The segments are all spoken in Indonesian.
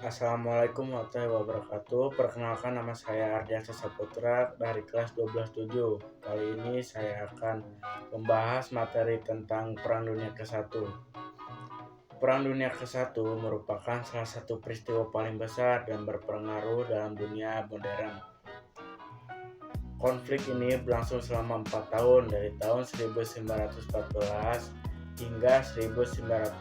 Assalamualaikum warahmatullahi wabarakatuh. Perkenalkan, nama saya Ardiansyah Saputra dari kelas 12-7. Kali ini saya akan membahas materi tentang Perang Dunia ke-1. Perang Dunia ke-1 merupakan salah satu peristiwa paling besar dan berpengaruh dalam dunia modern. Konflik ini berlangsung selama 4 tahun, dari tahun 1914 hingga 1918,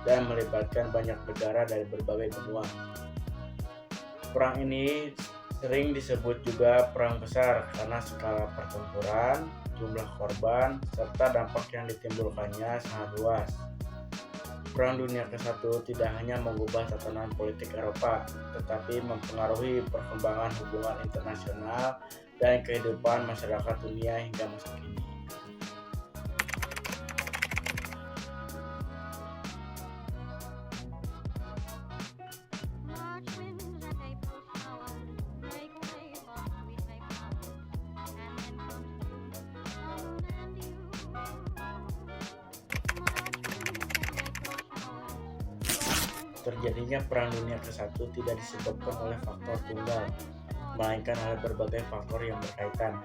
dan melibatkan banyak negara dari berbagai benua. Perang ini sering disebut juga perang besar karena skala pertempuran, jumlah korban, serta dampak yang ditimbulkannya sangat luas. Perang Dunia ke-1 tidak hanya mengubah tatanan politik Eropa, tetapi mempengaruhi perkembangan hubungan internasional dan kehidupan masyarakat dunia hingga masa kini. Terjadinya Perang Dunia ke-1 tidak disebabkan oleh faktor tunggal, melainkan oleh berbagai faktor yang berkaitan.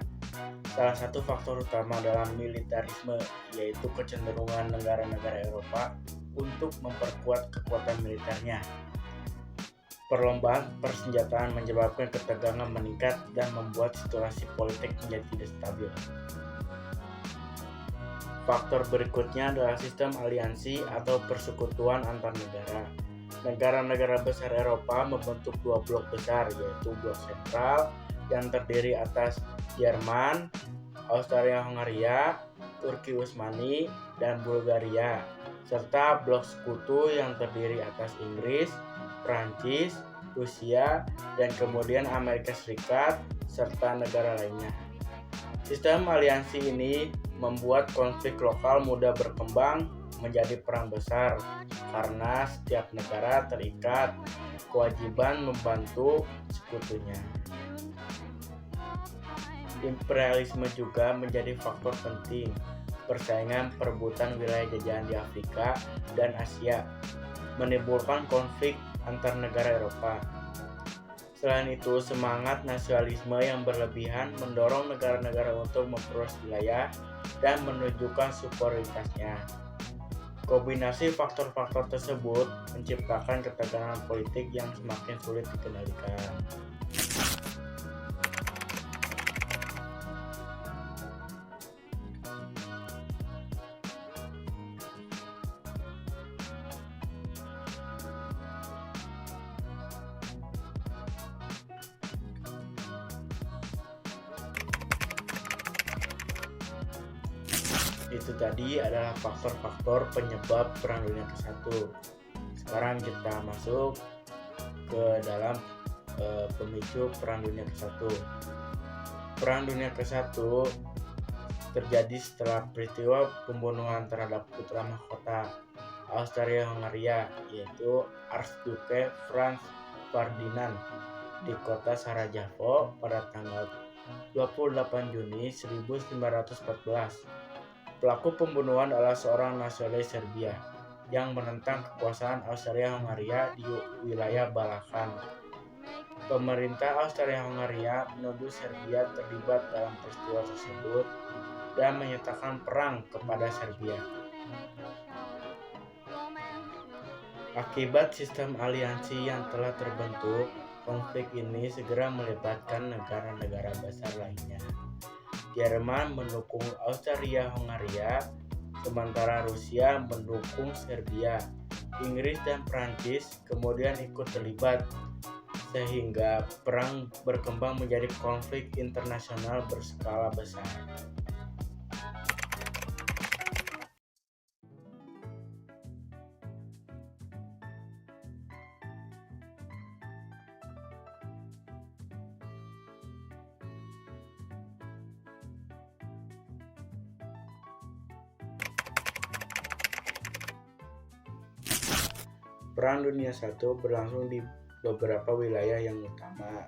Salah satu faktor utama dalam militerisme yaitu kecenderungan negara-negara Eropa untuk memperkuat kekuatan militernya. Perlombaan persenjataan menyebabkan ketegangan meningkat dan membuat situasi politik menjadi tidak stabil. Faktor berikutnya adalah sistem aliansi atau persekutuan antar negara. Negara-negara besar Eropa membentuk dua blok besar, yaitu blok sentral yang terdiri atas Jerman, Austria-Hungaria, Turki Utsmani, dan Bulgaria, serta blok sekutu yang terdiri atas Inggris, Prancis, Rusia, dan kemudian Amerika Serikat, serta negara lainnya. Sistem aliansi ini membuat konflik lokal mudah berkembang menjadi perang besar karena setiap negara terikat kewajiban membantu sekutunya. Imperialisme juga menjadi faktor penting. Persaingan perebutan wilayah jajahan di Afrika dan Asia menimbulkan konflik antar negara Eropa. Selain itu, semangat nasionalisme yang berlebihan mendorong negara-negara untuk memperluas wilayah dan menunjukkan superioritasnya. Kombinasi faktor-faktor tersebut menciptakan ketegangan politik yang semakin sulit dikendalikan. Itu tadi adalah faktor-faktor penyebab Perang Dunia ke-1. Sekarang kita masuk ke dalam pemicu Perang Dunia ke-1. Perang Dunia ke-1 terjadi setelah peristiwa pembunuhan terhadap putra mahkota Austria-Hungaria, yaitu Archduke Franz Ferdinand di kota Sarajevo pada tanggal 28 Juni 1914. Pelaku pembunuhan adalah seorang nasionalis Serbia yang menentang kekuasaan Austria-Hungaria di wilayah Balkan. Pemerintah Austria-Hungaria menuduh Serbia terlibat dalam peristiwa tersebut dan menyatakan perang kepada Serbia. Akibat sistem aliansi yang telah terbentuk, konflik ini segera melibatkan negara-negara besar lainnya. Jerman mendukung Austria-Hungaria, sementara Rusia mendukung Serbia. Inggris dan Prancis kemudian ikut terlibat, sehingga perang berkembang menjadi konflik internasional berskala besar. Perang Dunia I berlangsung di beberapa wilayah yang utama,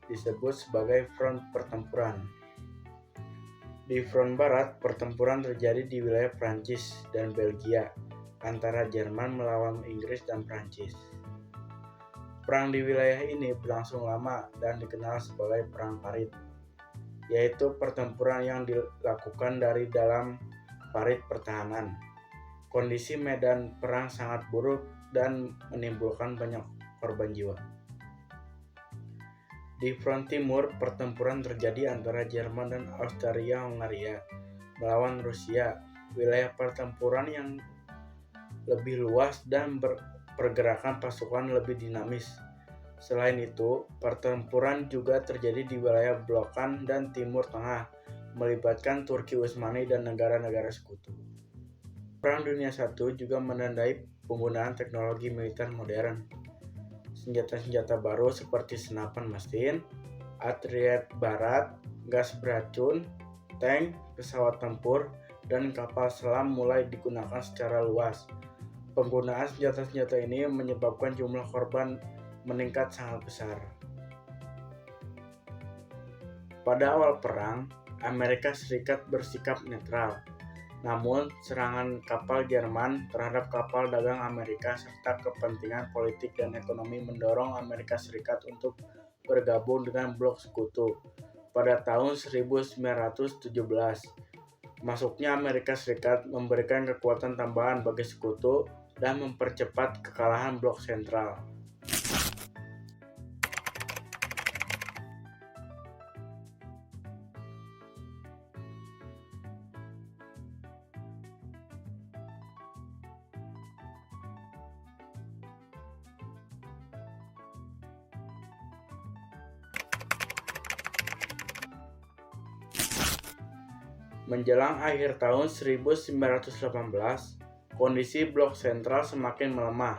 disebut sebagai front pertempuran. Di front barat, pertempuran terjadi di wilayah Prancis dan Belgia antara Jerman melawan Inggris dan Prancis. Perang di wilayah ini berlangsung lama dan dikenal sebagai Perang Parit, yaitu pertempuran yang dilakukan dari dalam parit pertahanan. Kondisi medan perang sangat buruk dan menimbulkan banyak korban jiwa. Di front timur, pertempuran terjadi antara Jerman dan Austria-Hungaria melawan Rusia. Wilayah pertempuran yang lebih luas dan pergerakan pasukan lebih dinamis. Selain itu, pertempuran juga terjadi di wilayah Balkan dan Timur Tengah, melibatkan Turki Utsmani dan negara-negara sekutu. Perang Dunia I juga menandai penggunaan teknologi militer modern. Senjata-senjata baru seperti senapan mesin, artileri barat, gas beracun, tank, pesawat tempur, dan kapal selam mulai digunakan secara luas. Penggunaan senjata-senjata ini menyebabkan jumlah korban meningkat sangat besar. Pada awal perang, Amerika Serikat bersikap netral. Namun, serangan kapal Jerman terhadap kapal dagang Amerika serta kepentingan politik dan ekonomi mendorong Amerika Serikat untuk bergabung dengan blok sekutu. Pada tahun 1917, masuknya Amerika Serikat memberikan kekuatan tambahan bagi sekutu dan mempercepat kekalahan blok sentral. Menjelang akhir tahun 1918, kondisi blok sentral semakin melemah.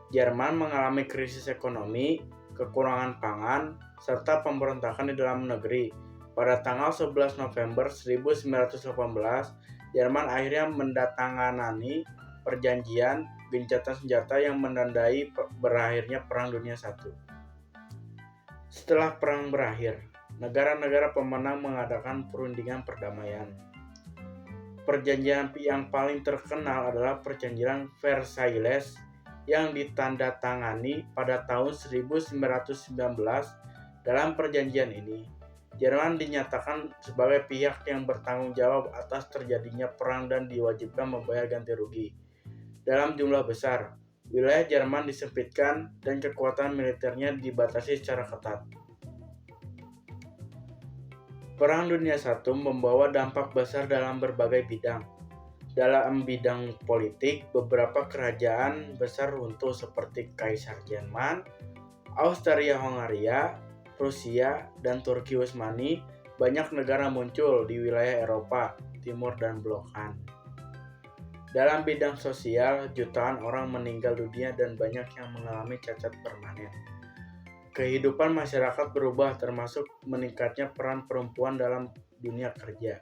Jerman mengalami krisis ekonomi, kekurangan pangan, serta pemberontakan di dalam negeri. Pada tanggal 11 November 1918, Jerman akhirnya mendatangani perjanjian gencatan senjata yang menandai berakhirnya Perang Dunia I. Setelah perang berakhir, negara-negara pemenang mengadakan perundingan perdamaian. Perjanjian yang paling terkenal adalah Perjanjian Versailles yang ditandatangani pada tahun 1919. Dalam perjanjian ini, Jerman dinyatakan sebagai pihak yang bertanggung jawab atas terjadinya perang dan diwajibkan membayar ganti rugi dalam jumlah besar. Wilayah Jerman disempitkan dan kekuatan militernya dibatasi secara ketat. Perang Dunia I membawa dampak besar dalam berbagai bidang. Dalam bidang politik, beberapa kerajaan besar runtuh seperti Kaisar Jerman, Austria-Hungaria, Rusia, dan Turki Utsmani. Banyak negara muncul di wilayah Eropa Timur dan Balkan. Dalam bidang sosial, jutaan orang meninggal dunia dan banyak yang mengalami cacat permanen. Kehidupan masyarakat berubah, termasuk meningkatnya peran perempuan dalam dunia kerja.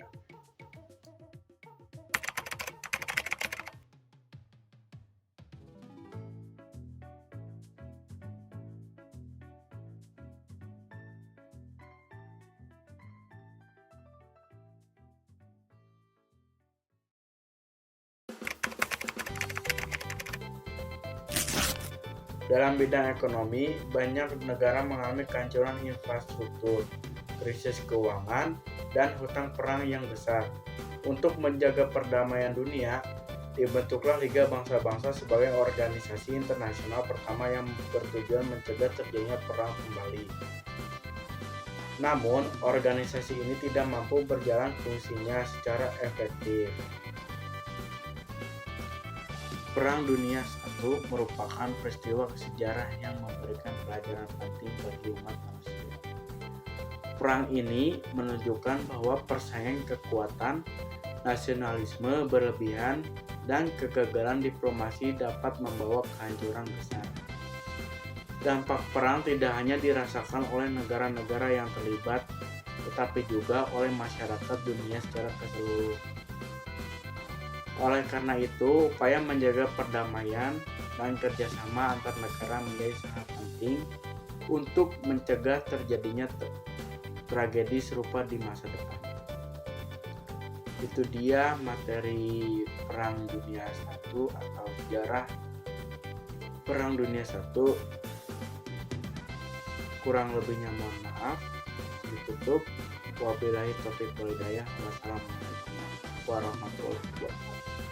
Dalam bidang ekonomi, banyak negara mengalami kehancuran infrastruktur, krisis keuangan, dan hutang perang yang besar. Untuk menjaga perdamaian dunia, dibentuklah Liga Bangsa-Bangsa sebagai organisasi internasional pertama yang bertujuan mencegah terjadinya perang kembali. Namun, organisasi ini tidak mampu berjalan fungsinya secara efektif. Perang Dunia I merupakan peristiwa sejarah yang memberikan pelajaran penting bagi umat manusia. Perang ini menunjukkan bahwa persaingan kekuatan, nasionalisme berlebihan, dan kegagalan diplomasi dapat membawa kehancuran besar. Dampak perang tidak hanya dirasakan oleh negara-negara yang terlibat, tetapi juga oleh masyarakat dunia secara keseluruhan. Oleh karena itu, upaya menjaga perdamaian dan kerjasama antar negara menjadi sangat penting untuk mencegah terjadinya tragedi serupa di masa depan. Itu dia materi Perang Dunia I atau sejarah Perang Dunia I. Kurang lebihnya mohon maaf. Ditutup. Wabillahi taufiq wal hidayah. Wassalamualaikum warahmatullahi wabarakatuh.